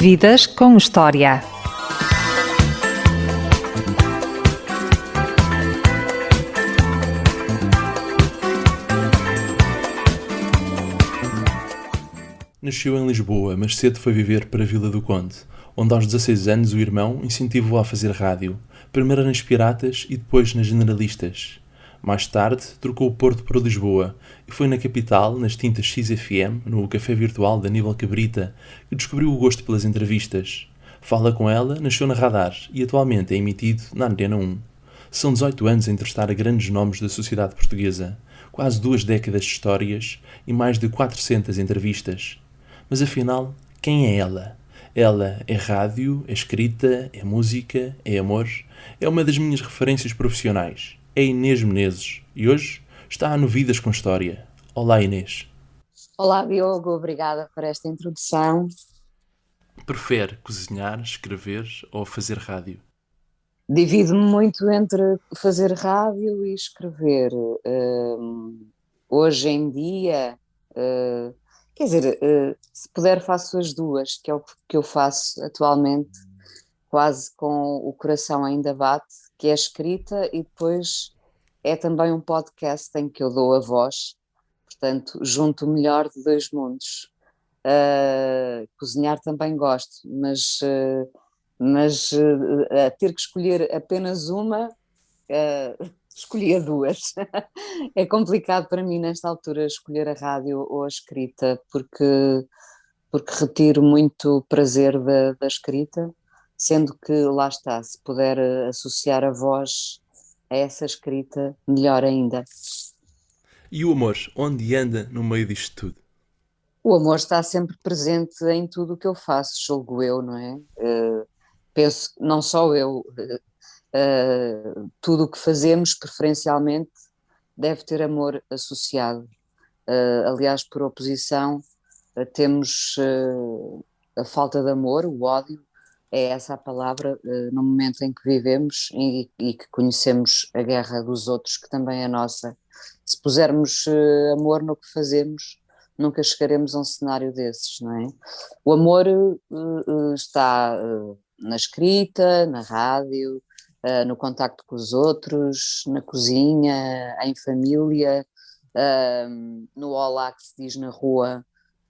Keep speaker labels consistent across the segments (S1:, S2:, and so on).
S1: Vidas com História.
S2: Nasceu em Lisboa, mas cedo foi viver para Vila do Conde, onde aos 16 anos o irmão incentivou-o a fazer rádio, primeiro nas Piratas e depois nas Generalistas. Mais tarde, trocou o Porto por Lisboa e foi na capital, nas tintas XFM, no café virtual de Aníbal Cabrita, que descobriu o gosto pelas entrevistas. Fala com ela, nasceu na Radar e atualmente é emitido na Antena 1. São 18 anos a entrevistar a grandes nomes da sociedade portuguesa, quase 2 décadas de histórias e mais de 400 entrevistas. Mas afinal, quem é ela? Ela é rádio, é escrita, é música, é amor. É uma das minhas referências profissionais. É Inês Menezes e hoje está no Vidas com História. Olá, Inês.
S3: Olá, Diogo, obrigada por esta introdução.
S2: Prefere cozinhar, escrever ou fazer rádio?
S3: Divido-me muito entre fazer rádio e escrever. Hoje em dia, uh, quer dizer, se puder faço as duas, que é o que eu faço atualmente, quase com o coração ainda bate, que é a escrita e depois é também um podcast em que eu dou a voz, portanto, junto o melhor de dois mundos. Cozinhar também gosto, mas a ter que escolher apenas uma, escolhi a duas. É complicado para mim nesta altura escolher a rádio ou a escrita, porque retiro muito prazer da escrita, sendo que lá está, se puder associar a voz a essa escrita, melhor ainda.
S2: E o amor, onde anda no meio disto tudo?
S3: O amor está sempre presente em tudo o que eu faço, julgo eu, não é? Penso, não só eu, tudo o que fazemos, preferencialmente, deve ter amor associado. Aliás, por oposição, temos a falta de amor, o ódio, é essa a palavra, no momento em que vivemos e que conhecemos a guerra dos outros, que também é nossa. Se pusermos amor no que fazemos, nunca chegaremos a um cenário desses, não é? O amor está na escrita, na rádio, no contacto com os outros, na cozinha, em família, no olá que se diz na rua,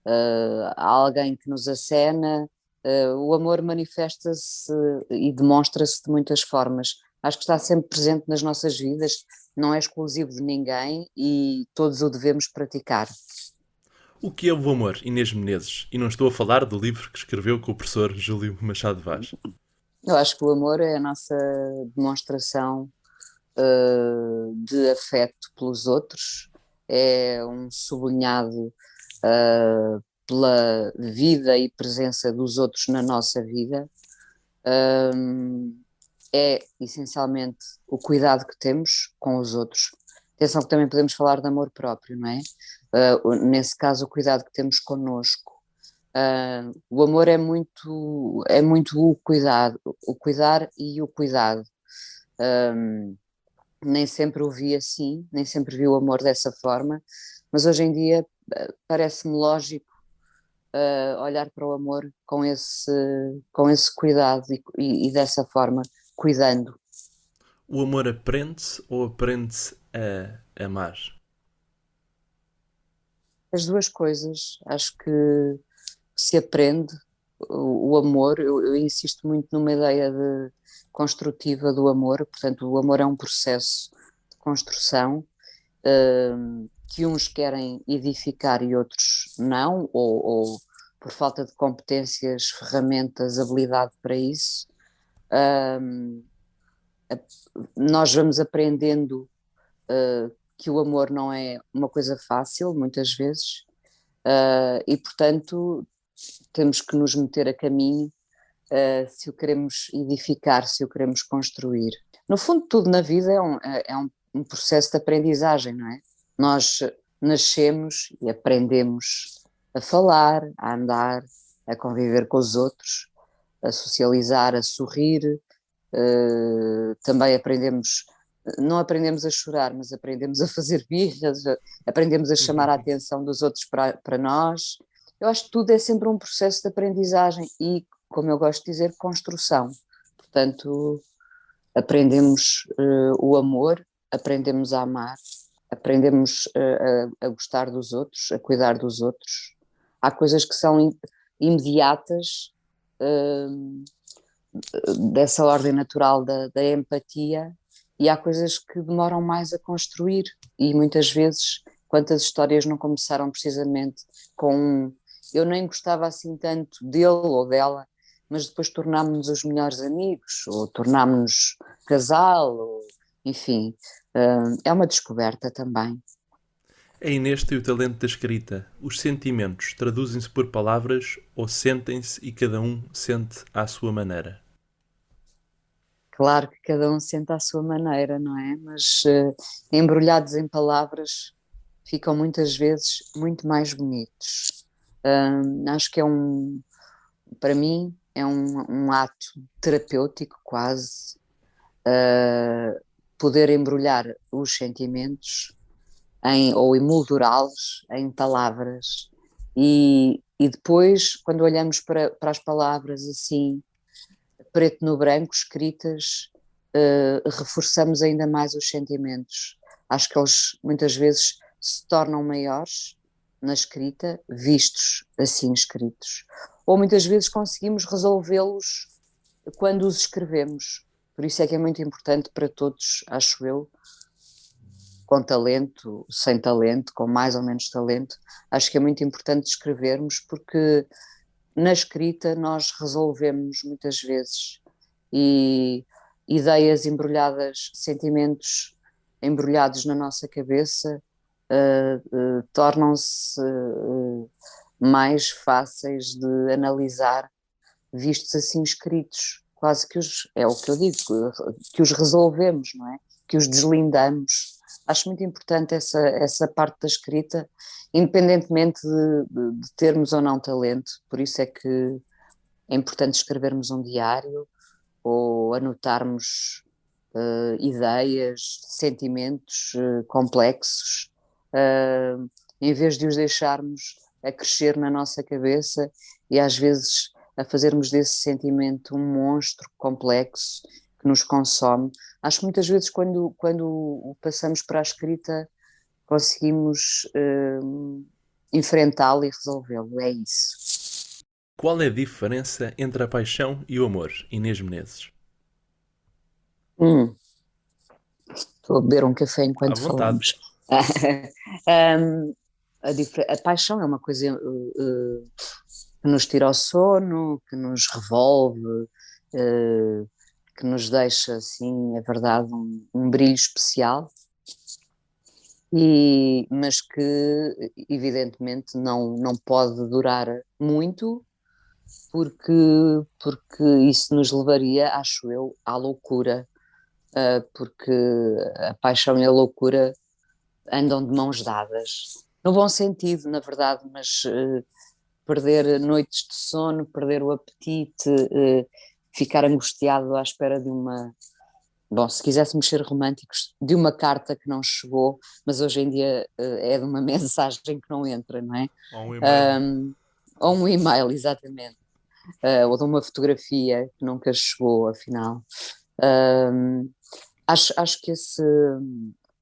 S3: a alguém que nos acena. O amor manifesta-se e demonstra-se de muitas formas. Acho que está sempre presente nas nossas vidas, não é exclusivo de ninguém e todos o devemos praticar.
S2: O que é o amor, Inês Menezes? E não estou a falar do livro que escreveu com o professor Júlio Machado Vaz.
S3: Eu acho que o amor é a nossa demonstração de afeto pelos outros, é um sublinhado pela vida e presença dos outros na nossa vida. É essencialmente o cuidado que temos com os outros. Atenção que também podemos falar de amor próprio, não é? Nesse caso, o cuidado que temos connosco. O amor é muito o cuidar e o cuidado. Nem sempre o vi assim, nem sempre vi o amor dessa forma, mas hoje em dia parece-me lógico olhar para o amor com esse cuidado e dessa forma, cuidando.
S2: O amor aprende-se ou aprende-se a amar?
S3: As duas coisas, acho que se aprende o amor, eu insisto muito numa ideia construtiva do amor, portanto o amor é um processo de construção que uns querem edificar e outros não, ou por falta de competências, ferramentas, habilidade para isso. Nós vamos aprendendo que o amor não é uma coisa fácil, muitas vezes, e portanto temos que nos meter a caminho se o queremos edificar, se o queremos construir. No fundo, tudo na vida é um processo de aprendizagem, não é? Nós nascemos e aprendemos a falar, a andar, a conviver com os outros, a socializar, a sorrir, também aprendemos, não aprendemos a chorar, mas aprendemos a fazer birras, aprendemos a chamar a atenção dos outros para nós. Eu acho que tudo é sempre um processo de aprendizagem e como eu gosto de dizer, construção. Portanto, aprendemos o amor, aprendemos a amar, aprendemos a gostar dos outros, a cuidar dos outros. Há coisas que são imediatas, dessa ordem natural da empatia, e há coisas que demoram mais a construir, e muitas vezes, quantas histórias não começaram precisamente com eu nem gostava assim tanto dele ou dela, mas depois tornámos-nos os melhores amigos, ou tornámos-nos casal, ou, enfim, é uma descoberta também.
S2: A Inês tem o talento da escrita. Os sentimentos traduzem-se por palavras ou sentem-se e cada um sente à sua maneira?
S3: Claro que cada um sente à sua maneira, não é? Mas embrulhados em palavras ficam muitas vezes muito mais bonitos. Acho que para mim, é um ato terapêutico quase, poder embrulhar os sentimentos ou emoldurá-los em palavras. E depois, quando olhamos para as palavras assim, preto no branco, escritas, reforçamos ainda mais os sentimentos. Acho que eles muitas vezes se tornam maiores na escrita, vistos assim escritos. Ou muitas vezes conseguimos resolvê-los quando os escrevemos. Por isso é que é muito importante para todos, acho eu, com talento, sem talento, com mais ou menos talento, acho que é muito importante escrevermos, porque na escrita nós resolvemos muitas vezes, e ideias embrulhadas, sentimentos embrulhados na nossa cabeça tornam-se mais fáceis de analisar, vistos assim escritos, quase que é o que eu digo, que os resolvemos, não é? Que os deslindamos. Acho muito importante essa parte da escrita, independentemente de termos ou não talento. Por isso é que é importante escrevermos um diário ou anotarmos ideias, sentimentos complexos, em vez de os deixarmos a crescer na nossa cabeça e às vezes a fazermos desse sentimento um monstro complexo que nos consome. Acho que muitas vezes quando passamos para a escrita conseguimos enfrentá-lo e resolvê-lo, é isso.
S2: Qual é a diferença entre a paixão e o amor, Inês Menezes?
S3: Estou a beber um café
S2: À
S3: enquanto
S2: vontade.
S3: falamos. A paixão é uma coisa que nos tira o sono, que nos revolve, que nos deixa, assim, é verdade, um brilho especial, mas que evidentemente não pode durar muito, porque, porque isso nos levaria, acho eu, à loucura, porque a paixão e a loucura andam de mãos dadas. No bom sentido, na verdade, mas perder noites de sono, perder o apetite, ficar angustiado à espera de uma. Bom, se quiséssemos ser românticos, de uma carta que não chegou, mas hoje em dia é de uma mensagem que não entra, não é?
S2: Ou um e-mail.
S3: Ou um e-mail, exatamente. Ou de uma fotografia que nunca chegou, afinal. Acho que esse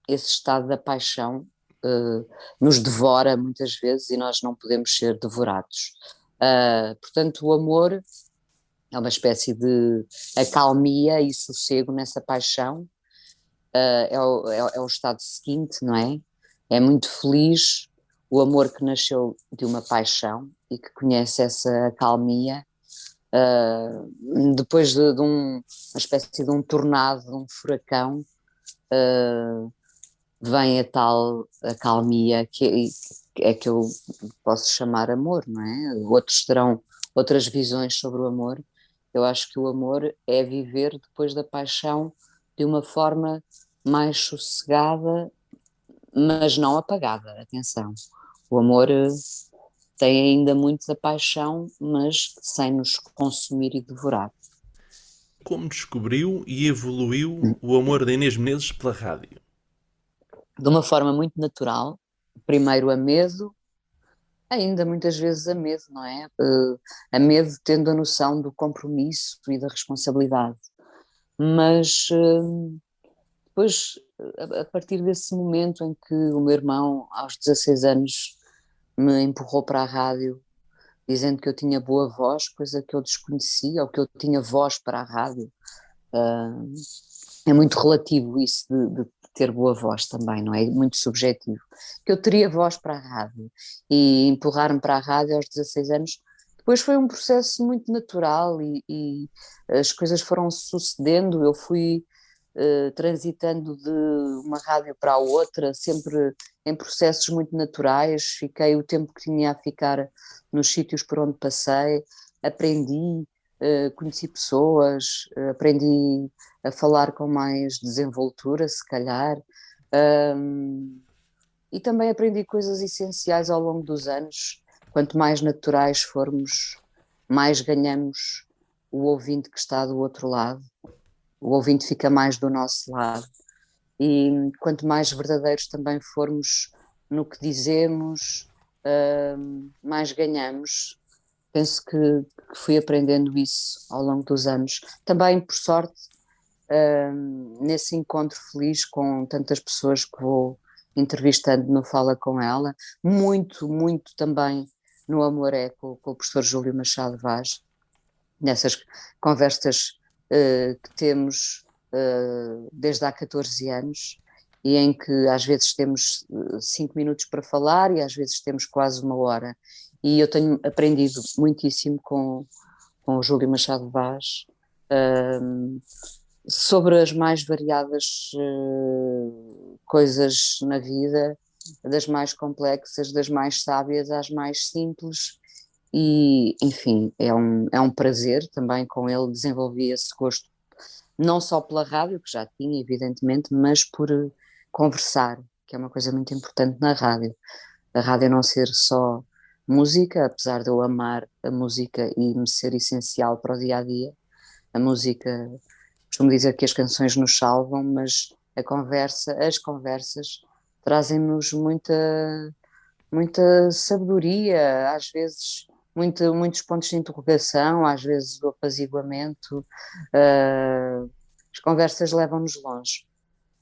S3: estado da paixão nos devora muitas vezes e nós não podemos ser devorados. Portanto, o amor é uma espécie de acalmia e sossego nessa paixão, é o estado seguinte, não é? É muito feliz o amor que nasceu de uma paixão e que conhece essa acalmia, depois de uma espécie de um tornado, de um furacão, vem a tal acalmia que eu posso chamar amor, não é? Outros terão outras visões sobre o amor. Eu acho que o amor é viver depois da paixão de uma forma mais sossegada, mas não apagada, atenção. O amor tem ainda muito da paixão, mas sem nos consumir e devorar.
S2: Como descobriu e evoluiu o amor da Inês Menezes pela rádio?
S3: De uma forma muito natural, primeiro a medo, Ainda muitas vezes a medo, não é? A medo tendo a noção do compromisso e da responsabilidade. Mas depois, a partir desse momento em que o meu irmão, aos 16 anos, me empurrou para a rádio, dizendo que eu tinha boa voz, coisa que eu desconhecia, ou que eu tinha voz para a rádio. É muito relativo isso de ter boa voz também, não é? Muito subjetivo. Que eu teria voz para a rádio e empurrar-me para a rádio aos 16 anos. Depois foi um processo muito natural e as coisas foram sucedendo. Eu fui transitando de uma rádio para a outra, sempre em processos muito naturais. Fiquei o tempo que tinha a ficar nos sítios por onde passei, aprendi, conheci pessoas, aprendi a falar com mais desenvoltura, se calhar, e também aprendi coisas essenciais ao longo dos anos. Quanto mais naturais formos, mais ganhamos o ouvinte que está do outro lado, o ouvinte fica mais do nosso lado. E quanto mais verdadeiros também formos no que dizemos, mais ganhamos. Penso que fui aprendendo isso ao longo dos anos. Também, por sorte, nesse encontro feliz com tantas pessoas que vou entrevistando no Fala Com Ela, muito, muito também no Amor é com o professor Júlio Machado Vaz, nessas conversas que temos desde há 14 anos e em que às vezes temos 5 minutos para falar e às vezes temos quase uma hora. E eu tenho aprendido muitíssimo com o Júlio Machado Vaz sobre as mais variadas coisas na vida, das mais complexas, das mais sábias às mais simples. E, enfim, é um prazer também com ele desenvolver esse gosto, não só pela rádio, que já tinha, evidentemente, mas por conversar, que é uma coisa muito importante na rádio. A rádio não ser só música, apesar de eu amar a música e me ser essencial para o dia a dia. A música, costumo dizer que as canções nos salvam, mas as conversas trazem-nos muita sabedoria, às vezes muitos pontos de interrogação, às vezes o apaziguamento. As conversas levam-nos longe.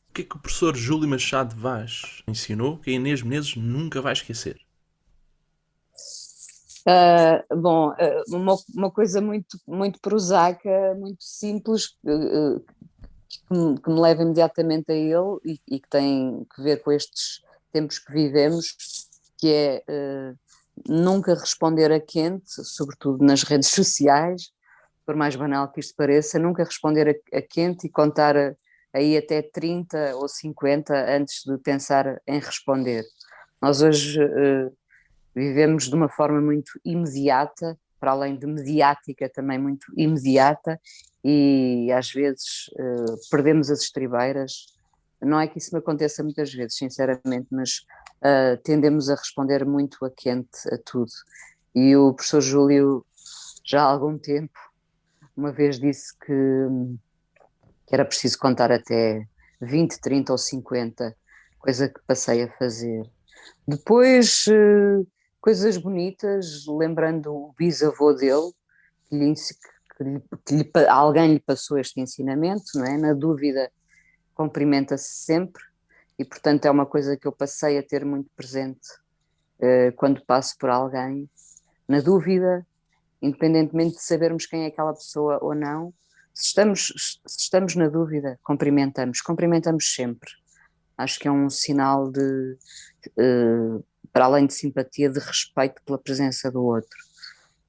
S2: O que é que o professor Júlio Machado Vaz ensinou que a Inês Menezes nunca vai esquecer?
S3: Bom, uma coisa muito, muito prosaica, muito simples, que me leva imediatamente a ele e que tem que ver com estes tempos que vivemos, que é nunca responder a quente, sobretudo nas redes sociais, por mais banal que isto pareça, nunca responder a quente e contar aí até 30 ou 50 antes de pensar em responder. Nós hoje vivemos de uma forma muito imediata, para além de mediática, também muito imediata, e às vezes perdemos as estribeiras. Não é que isso me aconteça muitas vezes, sinceramente, mas tendemos a responder muito a quente a tudo. E o professor Júlio, já há algum tempo, uma vez disse que era preciso contar até 20, 30 ou 50, coisa que passei a fazer. Depois, coisas bonitas, lembrando o bisavô dele, alguém lhe passou este ensinamento, não é? Na dúvida, cumprimenta-se sempre, e portanto é uma coisa que eu passei a ter muito presente quando passo por alguém. Na dúvida, independentemente de sabermos quem é aquela pessoa ou não, se estamos na dúvida, cumprimentamos sempre. Acho que é um sinal de, para além de simpatia, de respeito pela presença do outro.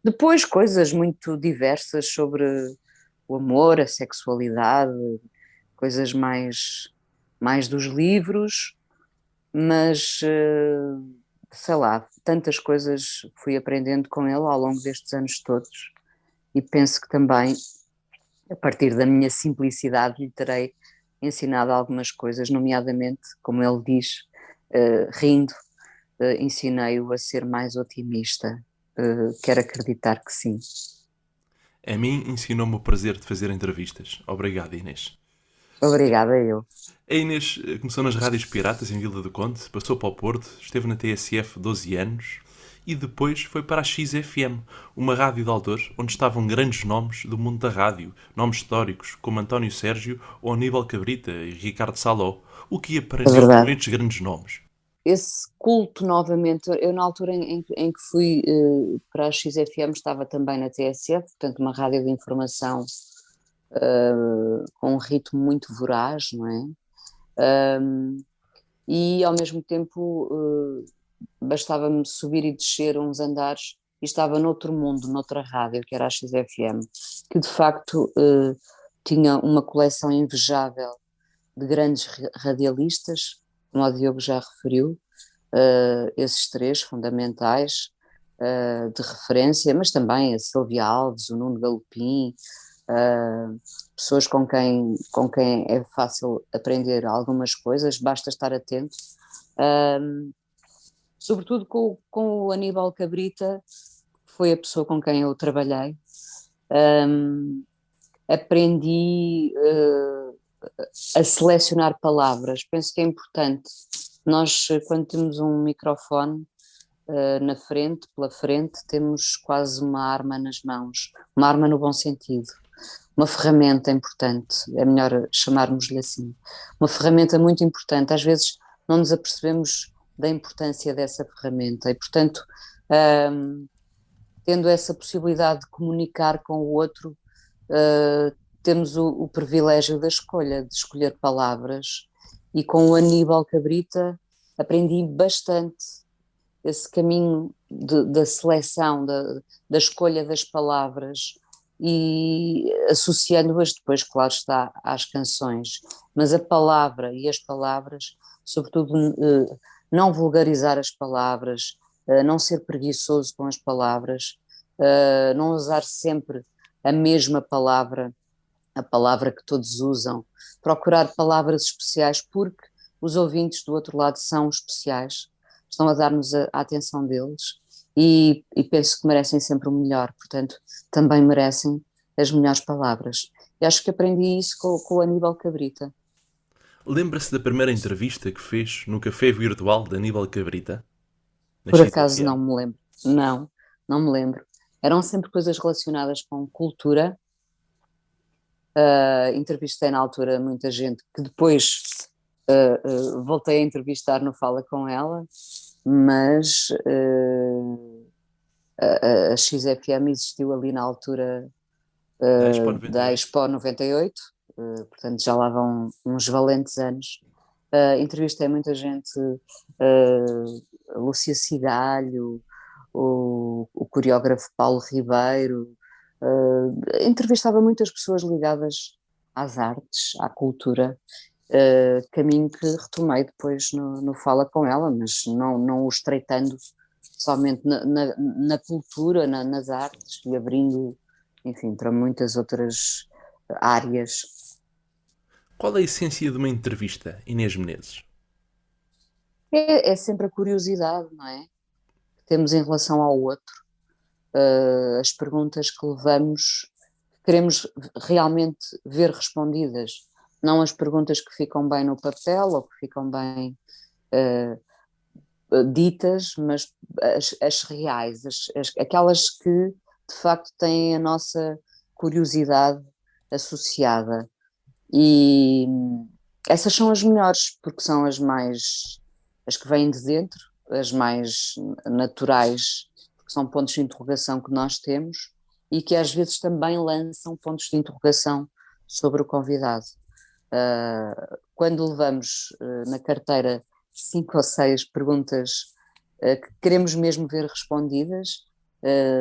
S3: Depois, coisas muito diversas sobre o amor, a sexualidade, coisas mais dos livros, mas sei lá, tantas coisas fui aprendendo com ele ao longo destes anos todos e penso que também, a partir da minha simplicidade, lhe terei ensinado algumas coisas, nomeadamente, como ele diz, rindo, ensinei-o a ser mais otimista. Quero acreditar que sim.
S2: A mim ensinou-me o prazer de fazer entrevistas. Obrigado, Inês.
S3: Obrigada eu.
S2: A Inês começou nas rádios piratas em Vila do Conde, passou para o Porto, esteve na TSF 12 anos e depois foi para a XFM, uma rádio de autor onde estavam grandes nomes do mundo da rádio, nomes históricos como António Sérgio ou Aníbal Cabrita e Ricardo Saló. O que
S3: É
S2: aprendeu com
S3: verdade.
S2: estes grandes nomes?
S3: Esse culto novamente, eu na altura em que fui para a XFM estava também na TSF, portanto uma rádio de informação com um ritmo muito voraz, não é? E ao mesmo tempo bastava-me subir e descer uns andares e estava noutro mundo, noutra rádio, que era a XFM, que de facto tinha uma coleção invejável de grandes radialistas, como o Diogo já referiu, esses três fundamentais de referência, mas também a Silvia Alves, o Nuno Galopim, pessoas com quem é fácil aprender algumas coisas, basta estar atento. Sobretudo com o Aníbal Cabrita, que foi a pessoa com quem eu trabalhei, aprendi a selecionar palavras. Penso que é importante. Nós, quando temos um microfone na frente, pela frente, temos quase uma arma nas mãos, uma arma no bom sentido, uma ferramenta importante, é melhor chamarmos-lhe assim, uma ferramenta muito importante. Às vezes não nos apercebemos da importância dessa ferramenta e, portanto, tendo essa possibilidade de comunicar com o outro, temos o privilégio da escolha, de escolher palavras, e com o Aníbal Cabrita aprendi bastante esse caminho da seleção, da escolha das palavras e associando-as depois, claro está, às canções, mas a palavra e as palavras, sobretudo não vulgarizar as palavras, não ser preguiçoso com as palavras, não usar sempre a mesma palavra, a palavra que todos usam, procurar palavras especiais porque os ouvintes do outro lado são especiais, estão a dar-nos a atenção deles e penso que merecem sempre o melhor, portanto também merecem as melhores palavras. E acho que aprendi isso com o Aníbal Cabrita.
S2: Lembra-se da primeira entrevista que fez no Café Virtual de Aníbal Cabrita, na
S3: Por acaso não
S2: XFM?
S3: me lembro, não me lembro. Eram sempre coisas relacionadas com cultura. Entrevistei na altura muita gente que depois voltei a entrevistar no Fala Com Ela, mas a XFM existiu ali na altura
S2: Da Expo
S3: da
S2: 98?
S3: Expo 98, portanto já lá vão uns valentes anos. Entrevistei muita gente, a Lúcia Cigalho, o coreógrafo Paulo Ribeiro, entrevistava muitas pessoas ligadas às artes, à cultura, caminho que retomei depois no Fala Com Ela, mas não o estreitando somente na cultura, nas artes e abrindo, enfim, para muitas outras áreas.
S2: Qual é a essência de uma entrevista, Inês Menezes?
S3: É sempre a curiosidade, não é? Que temos em relação ao outro, as perguntas que levamos, que queremos realmente ver respondidas, não as perguntas que ficam bem no papel ou que ficam bem ditas, mas as reais, aquelas que de facto têm a nossa curiosidade associada. E essas são as melhores, porque são as que vêm de dentro, as mais naturais, porque são pontos de interrogação que nós temos e que às vezes também lançam pontos de interrogação sobre o convidado. Quando levamos na carteira 5 ou 6 perguntas que queremos mesmo ver respondidas,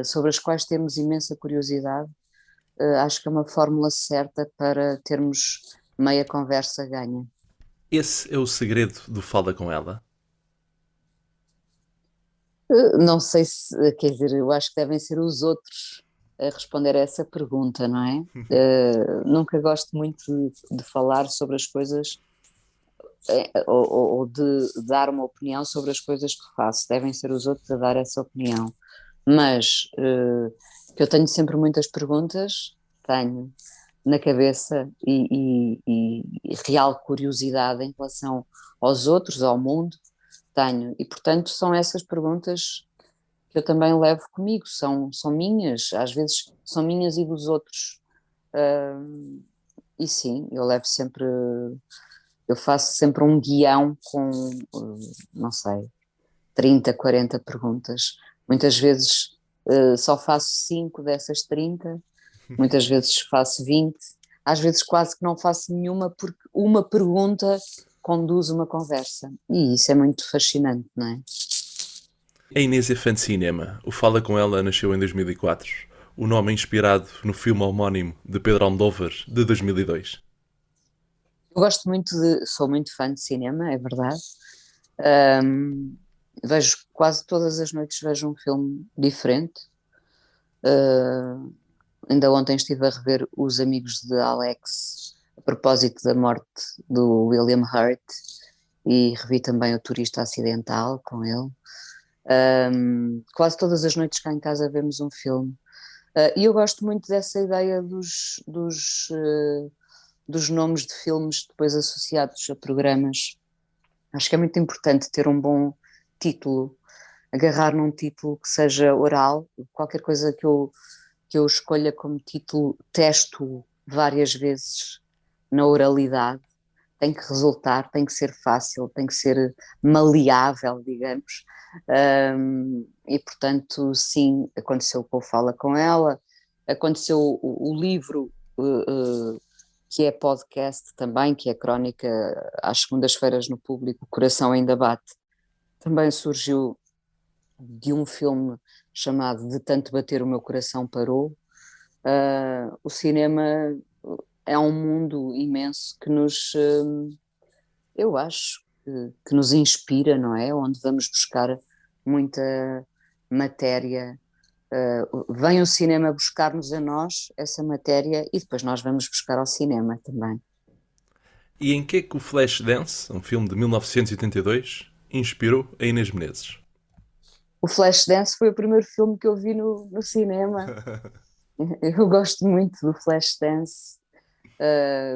S3: sobre as quais temos imensa curiosidade, acho que é uma fórmula certa para termos meia conversa ganha.
S2: Esse é o segredo do Fala Com Ela?
S3: Não sei se, quer dizer, eu acho que devem ser os outros a responder a essa pergunta, não é? Nunca gosto muito de falar sobre as coisas ou de dar uma opinião sobre as coisas que faço, devem ser os outros a dar essa opinião. Mas que eu tenho sempre muitas perguntas, tenho na cabeça e real curiosidade em relação aos outros, ao mundo, tenho. E portanto são essas perguntas eu também levo comigo, são minhas, às vezes são minhas e dos outros. E sim, eu faço sempre um guião com, não sei, 30, 40 perguntas. Muitas vezes só faço 5 dessas 30, muitas vezes faço 20, às vezes quase que não faço nenhuma, porque uma pergunta conduz uma conversa. E isso é muito fascinante, não é?
S2: A Inês é fã de cinema. O Fala Com Ela nasceu em 2004. O nome é inspirado no filme homónimo de Pedro Almodóvar, de 2002.
S3: Eu gosto muito sou muito fã de cinema, é verdade. Ahm, Vejo quase todas as noites vejo um filme diferente. Ainda ontem estive a rever Os Amigos de Alex a propósito da morte do William Hurt e revi também O Turista Acidental com ele. Quase todas as noites cá em casa vemos um filme. E eu gosto muito dessa ideia dos nomes de filmes depois associados a programas. Acho que é muito importante ter um bom título, agarrar num título que seja oral, qualquer coisa que eu escolha como título, testo várias vezes na oralidade, tem que resultar, tem que ser fácil, tem que ser maleável, digamos. E portanto, sim, aconteceu com o Fala Com Ela, aconteceu o livro, que é podcast também, que é crónica às segundas-feiras no Público, O Coração Ainda Bate, também surgiu de um filme chamado De Tanto Bater o Meu Coração Parou. O cinema é um mundo imenso que eu acho, que nos inspira, não é? Onde vamos buscar muita matéria. Vem o cinema buscar-nos a nós essa matéria e depois nós vamos buscar ao cinema também.
S2: E em que é que o Flashdance, um filme de 1982, inspirou a Inês Menezes?
S3: O Flashdance foi o primeiro filme que eu vi no cinema. Eu gosto muito do Flashdance,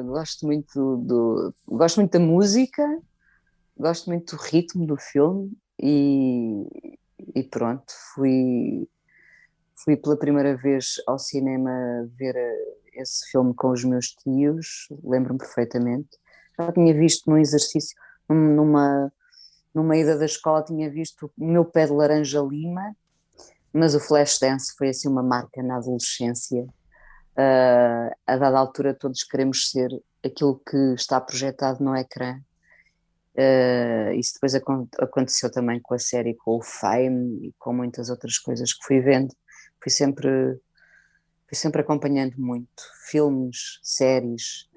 S3: gosto muito da música, gosto muito do ritmo do filme e pronto, fui pela primeira vez ao cinema ver esse filme com os meus tios, lembro-me perfeitamente. Já tinha visto num exercício, numa ida da escola, tinha visto O Meu Pé de Laranja Lima, mas o Flashdance foi assim uma marca na adolescência. A dada altura todos queremos ser aquilo que está projetado no ecrã. Isso depois aconteceu também com a série, com o Fame e com muitas outras coisas que fui vendo. Fui sempre, fui sempre acompanhando muito filmes, séries,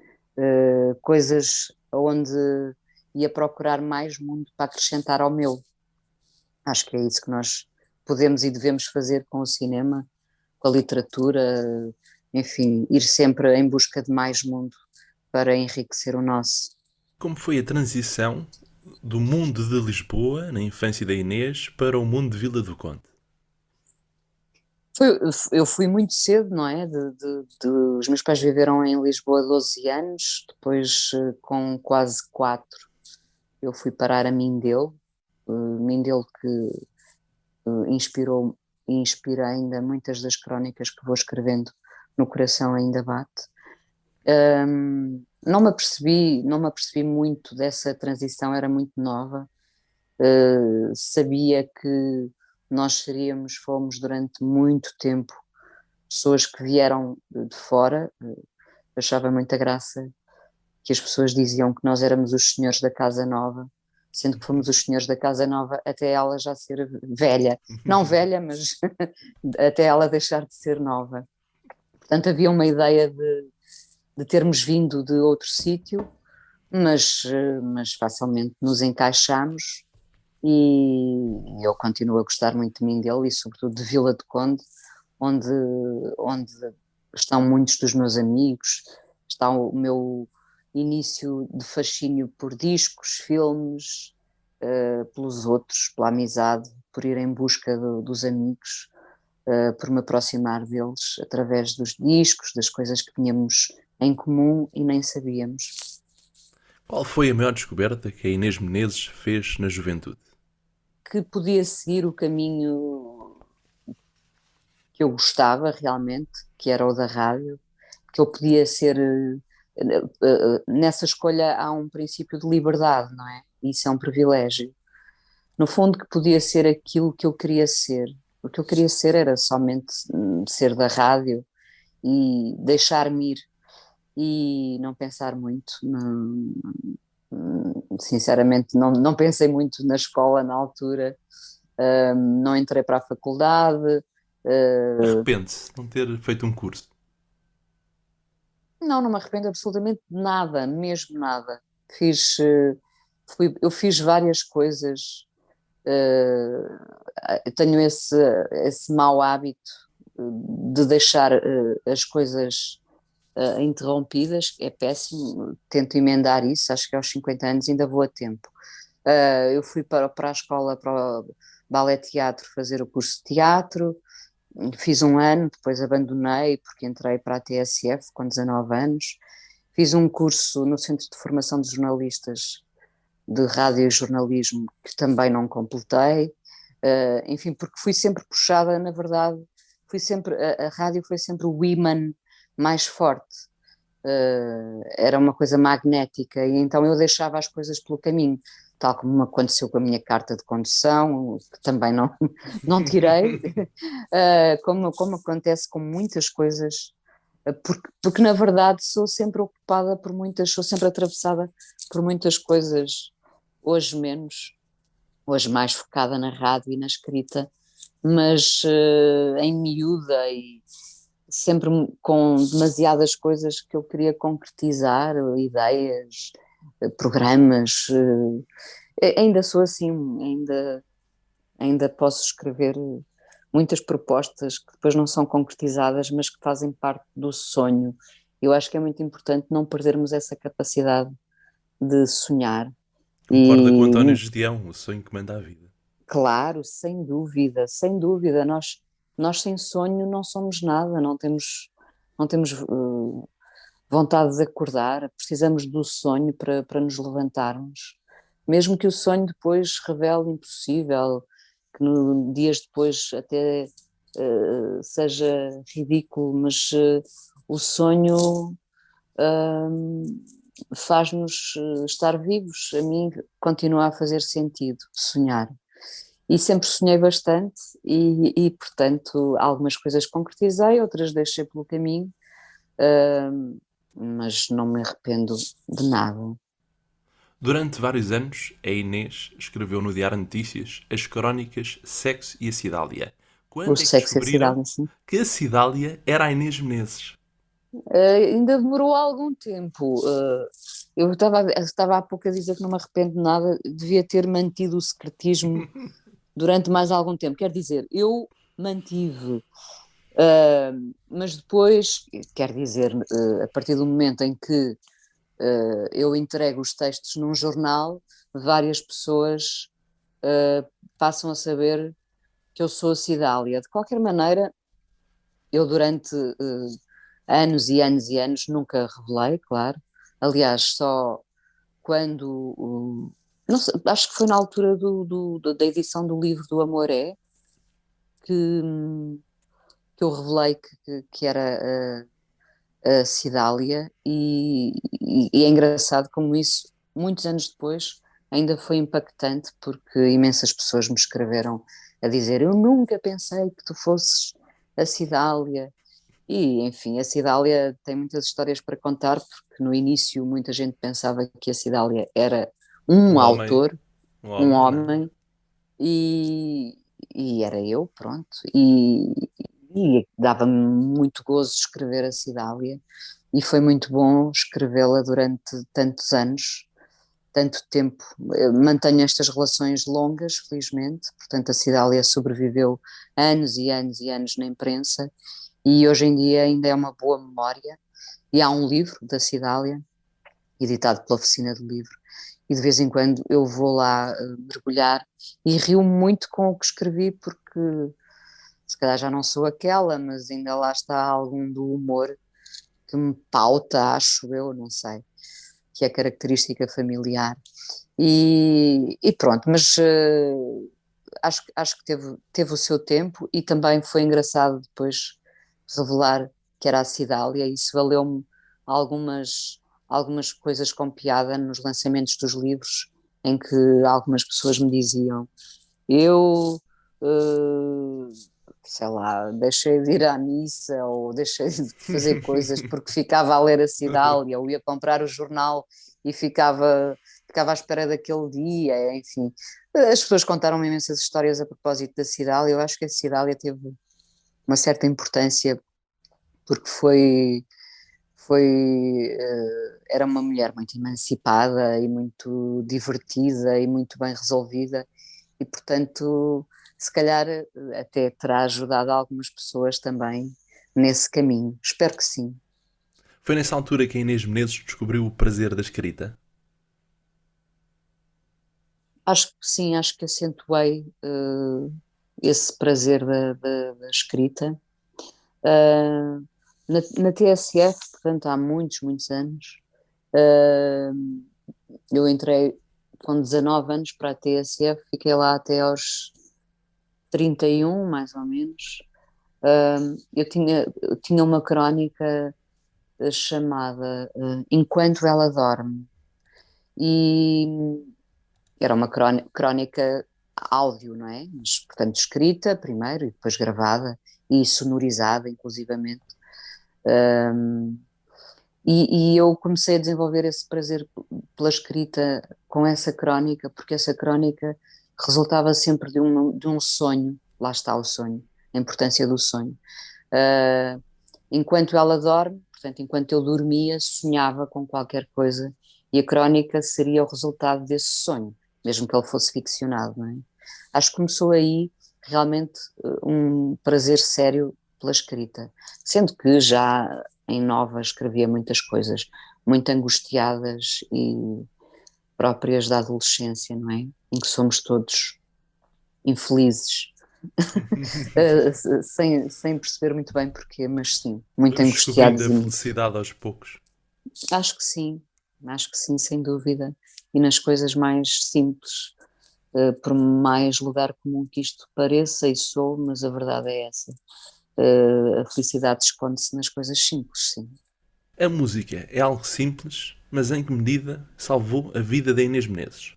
S3: coisas onde ia procurar mais mundo para acrescentar ao meu. Acho que é isso que nós podemos e devemos fazer com o cinema, com a literatura, enfim, ir sempre em busca de mais mundo para enriquecer o nosso.
S2: Como foi a transição do mundo de Lisboa, na infância da Inês, para o mundo de Vila do Conde?
S3: Eu fui muito cedo, não é? Os meus pais viveram em Lisboa 12 anos, depois, com quase 4, eu fui parar a Mindelo, Mindelo que inspirou e inspira ainda muitas das crónicas que vou escrevendo no Coração Ainda Bate. Não me apercebi muito dessa transição, era muito nova. Sabia que fomos durante muito tempo pessoas que vieram de fora. Achava muita graça que as pessoas diziam que nós éramos os senhores da Casa Nova, sendo que fomos os senhores da Casa Nova até ela já ser velha. Não velha, mas até ela deixar de ser nova. Portanto, havia uma ideia de termos vindo de outro sítio, mas facilmente nos encaixámos e eu continuo a gostar muito de mim dele e sobretudo de Vila do Conde, onde, onde estão muitos dos meus amigos, está o meu início de fascínio por discos, filmes, pelos outros, pela amizade, por ir em busca dos amigos, por me aproximar deles através dos discos, das coisas que tínhamos em comum e nem sabíamos.
S2: Qual foi a maior descoberta que a Inês Menezes fez na juventude?
S3: Que podia seguir o caminho que eu gostava realmente, que era o da rádio, que eu podia ser. Nessa escolha há um princípio de liberdade, não é? Isso é um privilégio. No fundo, que podia ser aquilo que eu queria ser. O que eu queria ser era somente ser da rádio e deixar-me ir e não pensar muito. Sinceramente, não pensei muito na escola na altura, não entrei para a faculdade. uh,
S2: Arrepende-se de não ter feito um curso.
S3: não me arrependo absolutamente de nada, mesmo nada. Fiz, eu fiz várias coisas. Eu tenho esse mau hábito de deixar as coisas interrompidas, é péssimo, tento emendar isso, acho que aos 50 anos ainda vou a tempo. Eu fui para a escola, para o Ballet Teatro, fazer o curso de teatro, fiz um ano, depois abandonei porque entrei para a TSF com 19 anos, fiz um curso no Centro de Formação de Jornalistas de Rádio e Jornalismo que também não completei, enfim, porque fui sempre puxada, na verdade, a rádio foi sempre o women mais forte. Era uma coisa magnética e então eu deixava as coisas pelo caminho, tal como aconteceu com a minha carta de condução, que também não tirei, como acontece com muitas coisas, porque na verdade sou sempre ocupada por muitas, sou sempre atravessada por muitas coisas, hoje menos, hoje mais focada na rádio e na escrita, mas em miúda e sempre com demasiadas coisas que eu queria concretizar, ideias, programas. Ainda sou assim, ainda posso escrever muitas propostas que depois não são concretizadas, mas que fazem parte do sonho. Eu acho que é muito importante não perdermos essa capacidade de sonhar.
S2: Concorda com
S3: E,
S2: António Gedeão, o sonho que manda a vida.
S3: claro, sem dúvida, sem dúvida, nós sem sonho não somos nada, não temos vontade de acordar, precisamos do sonho para nos levantarmos. Mesmo que o sonho depois revele impossível, que dias depois até seja ridículo, mas o sonho faz-nos estar vivos. A mim continua a fazer sentido sonhar. E sempre sonhei bastante portanto, algumas coisas concretizei, outras deixei pelo caminho, mas não me arrependo de nada.
S2: Durante vários anos, a Inês escreveu no Diário Notícias as crónicas Sexo e a Cidália.
S3: O
S2: Quando é que
S3: sexo e a
S2: descobriram
S3: cidade, assim.
S2: que a Cidália era a Inês Menezes?
S3: Ainda demorou algum tempo. Eu estava há pouco a dizer que não me arrependo de nada, devia ter mantido o secretismo durante mais algum tempo. Quer dizer, eu mantive, mas depois, quer dizer, a partir do momento em que eu entrego os textos num jornal, várias pessoas passam a saber que eu sou a Cidália. De qualquer maneira, eu durante anos e anos e anos nunca revelei, claro. Aliás, só quando. Não sei, acho que foi na altura da edição do livro do Amor É que, que eu revelei que era a Cidália, e é engraçado como isso, muitos anos depois, ainda foi impactante, porque imensas pessoas me escreveram a dizer: Eu nunca pensei que tu fosses a Cidália. E, enfim, a Cidália tem muitas histórias para contar, porque no início muita gente pensava que a Cidália era
S2: Um
S3: um
S2: homem.
S3: autor,
S2: Um
S3: um
S2: homem, não é?
S3: homem, e, e era eu, pronto. E dava-me muito gozo escrever a Cidália, e foi muito bom escrevê-la durante tantos anos, tanto tempo. Eu mantenho estas relações longas, felizmente, portanto, a Cidália sobreviveu anos e anos e anos na imprensa, e hoje em dia ainda é uma boa memória. E há um livro da Cidália, editado pela Oficina do Livro, e de vez em quando eu vou lá mergulhar e rio-me muito com o que escrevi, porque se calhar já não sou aquela, mas ainda lá está algum do humor que me pauta, acho eu, não sei, que é característica familiar. E pronto, mas acho que teve o seu tempo e também foi engraçado depois revelar que era a Cidália. Isso valeu-me algumas, algumas coisas com piada nos lançamentos dos livros, em que algumas pessoas me diziam: eu, sei lá, deixei de ir à missa ou deixei de fazer coisas porque ficava a ler a Cidália ou ia comprar o jornal e ficava à espera daquele dia, enfim. As pessoas contaram-me imensas histórias a propósito da Cidália. Eu acho que a Cidália teve uma certa importância porque era uma mulher muito emancipada e muito divertida e muito bem resolvida e, portanto, se calhar até terá ajudado algumas pessoas também nesse caminho. Espero que sim.
S2: Foi nessa altura que a Inês Menezes descobriu o prazer da escrita?
S3: Acho que sim, acho que acentuei esse prazer da escrita. Uh, na TSF, portanto, há muitos, muitos anos, eu entrei com 19 anos para a TSF, fiquei lá até aos 31, mais ou menos. Eu tinha uma crónica chamada Enquanto Ela Dorme, e era uma crónica áudio, não é? Mas, portanto, escrita primeiro e depois gravada e sonorizada, inclusivamente. E eu comecei a desenvolver esse prazer pela escrita com essa crónica, porque essa crónica resultava sempre de um sonho. Lá está o sonho, a importância do sonho. Uh, Enquanto ela dorme, portanto, enquanto eu dormia, sonhava com qualquer coisa e a crónica seria o resultado desse sonho, mesmo que ele fosse ficcionado, não é? Acho que começou aí realmente um prazer sério pela escrita, sendo que já em Nova escrevia muitas coisas muito angustiadas e próprias da adolescência, não é? Em que somos todos infelizes, sem perceber muito bem porquê, mas sim, muito
S2: Vamos descobrindo
S3: angustiados.
S2: a felicidade aos poucos.
S3: Acho que sim, sem dúvida. E nas coisas mais simples, por mais lugar comum que isto pareça, e sou, mas a verdade é essa. A felicidade esconde-se nas coisas simples, sim.
S2: A música é algo simples, mas em que medida salvou a vida da Inês Menezes?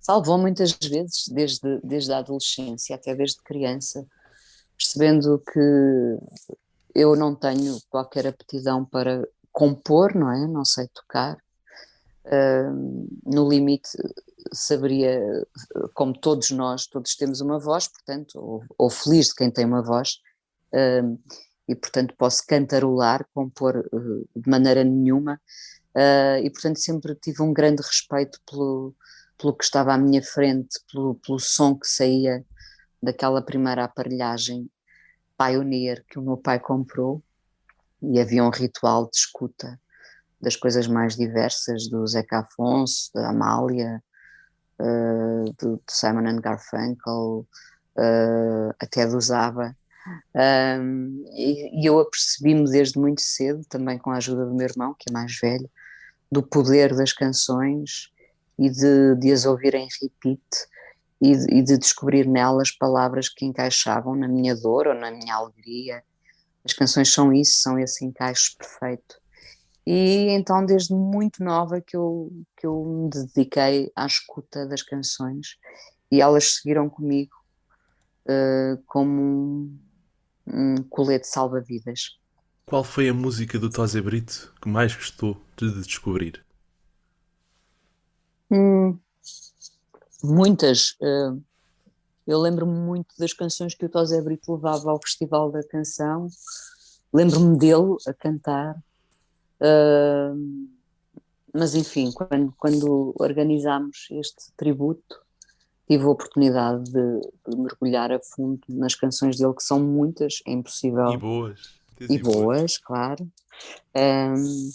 S3: Salvou muitas vezes, desde a adolescência até desde criança, percebendo que eu não tenho qualquer aptidão para compor, não é? Não sei tocar. No limite, saberia, como todos nós, todos temos uma voz, portanto, ou feliz de quem tem uma voz, e portanto posso cantarolar, compor de maneira nenhuma, e portanto sempre tive um grande respeito pelo que estava à minha frente, pelo som que saía daquela primeira aparelhagem Pioneer que o meu pai comprou, e havia um ritual de escuta das coisas mais diversas, do Zeca Afonso, da Amália, do Simon and Garfunkel, até do Zaba. E eu apercebi-me desde muito cedo, também com a ajuda do meu irmão, que é mais velho, do poder das canções e de as ouvir em repeat e de descobrir nelas palavras que encaixavam na minha dor ou na minha alegria. As canções são isso, são esse encaixe perfeito. E então, desde muito nova, que eu me dediquei à escuta das canções e elas seguiram comigo como um colete salva-vidas.
S2: Qual foi a música do Tosé Brito que mais gostou de descobrir?
S3: Hum, Muitas. Eu lembro-me muito das canções que o Tosé Brito levava ao Festival da Canção. Lembro-me dele a cantar. Mas, enfim, quando organizámos este tributo, tive a oportunidade de mergulhar a fundo nas canções dele, que são muitas, é
S2: E
S3: impossível,
S2: boas. Muitas
S3: e
S2: e boas.
S3: boas, claro. Um,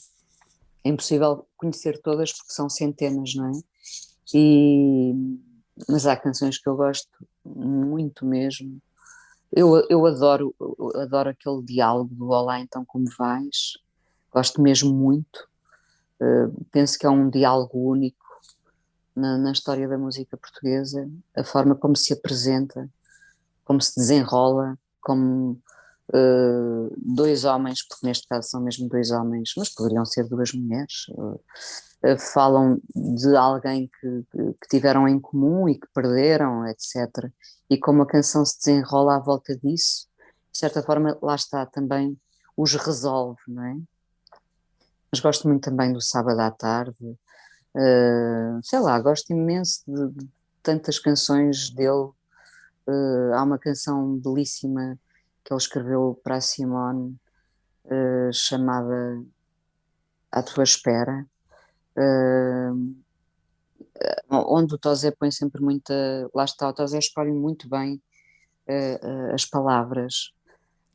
S3: É impossível conhecer todas porque são centenas, não é? E, mas há canções que eu gosto muito mesmo. Eu adoro aquele diálogo do Olá, então como vais? Gosto mesmo muito. Penso que é um diálogo único na história da música portuguesa, a forma como se apresenta, como se desenrola, como dois homens, porque neste caso são mesmo dois homens, mas poderiam ser duas mulheres, falam de alguém que tiveram em comum e que perderam, etc. E como a canção se desenrola à volta disso, de certa forma, lá está também, os resolve, não é? Mas gosto muito também do Sábado à Tarde, sei lá, gosto imenso de tantas canções dele. Há uma canção belíssima que ele escreveu para a Simone, chamada À Tua Espera, onde o Tosé põe sempre muita. Lá está, o Tosé escolhe muito bem as palavras.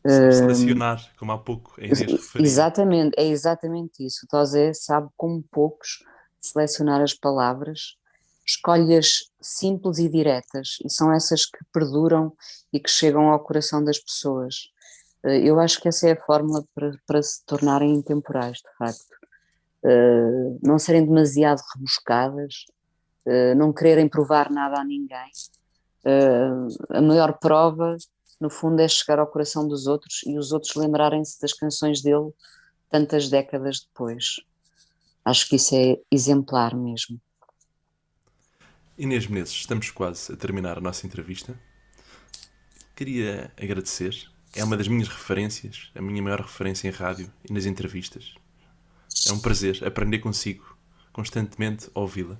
S2: Sabe selecionar, como há pouco a Inês referia.
S3: Exatamente, é exatamente isso. O Tosé sabe, como poucos, selecionar as palavras, escolhe-as simples e diretas, e são essas que perduram e que chegam ao coração das pessoas. Eu acho que essa é a fórmula para se tornarem intemporais, de facto. Não serem demasiado rebuscadas, não quererem provar nada a ninguém. A maior prova, no fundo, é chegar ao coração dos outros e os outros lembrarem-se das canções dele tantas décadas depois. Acho que isso é exemplar mesmo.
S2: Inês Menezes, estamos quase a terminar a nossa entrevista. Queria agradecer. É uma das minhas referências, a minha maior referência em rádio e nas entrevistas. É um prazer aprender consigo, constantemente ouvi-la.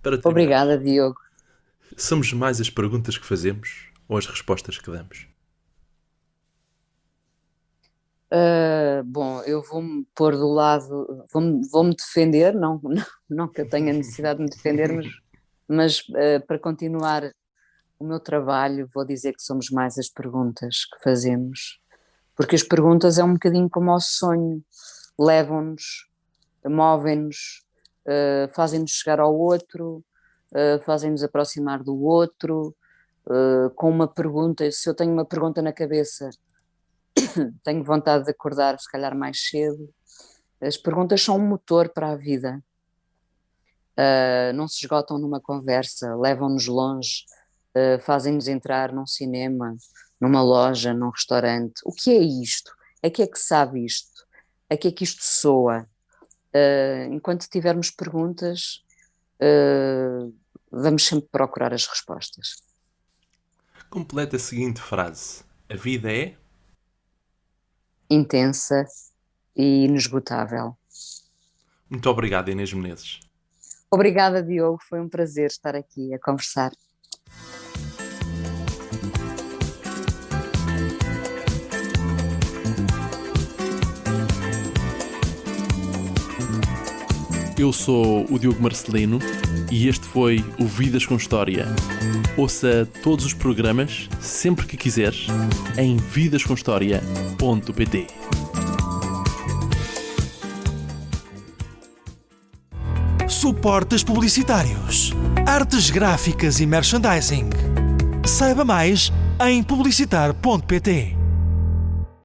S2: Para terminar,
S3: Obrigada, Diogo.
S2: somos mais as perguntas que fazemos ou as respostas que damos?
S3: Bom, eu vou-me pôr do lado, vou-me defender, não que eu tenha necessidade de me defender, mas para continuar o meu trabalho, vou dizer que somos mais as perguntas que fazemos, porque as perguntas é um bocadinho como ao sonho, levam-nos, movem-nos, fazem-nos chegar ao outro, fazem-nos aproximar do outro, com uma pergunta. Se eu tenho uma pergunta na cabeça, tenho vontade de acordar se calhar mais cedo. As perguntas são um motor para a vida, não se esgotam numa conversa, levam-nos longe, fazem-nos entrar num cinema, numa loja, num restaurante. O que é isto? A que é que sabe isto? A que é que isto soa? Enquanto tivermos perguntas, vamos sempre procurar as respostas.
S2: Completa a seguinte frase: a vida é...
S3: Intensa e inesgotável.
S2: Muito obrigado, Inês Menezes.
S3: Obrigada, Diogo, foi um prazer estar aqui a conversar.
S2: Eu sou o Diogo Marcelino e este foi o Vidas com História. Ouça todos os programas, sempre que quiseres, em vidascomhistoria.pt.
S4: Suportes publicitários, artes gráficas e merchandising. Saiba mais em publicitar.pt.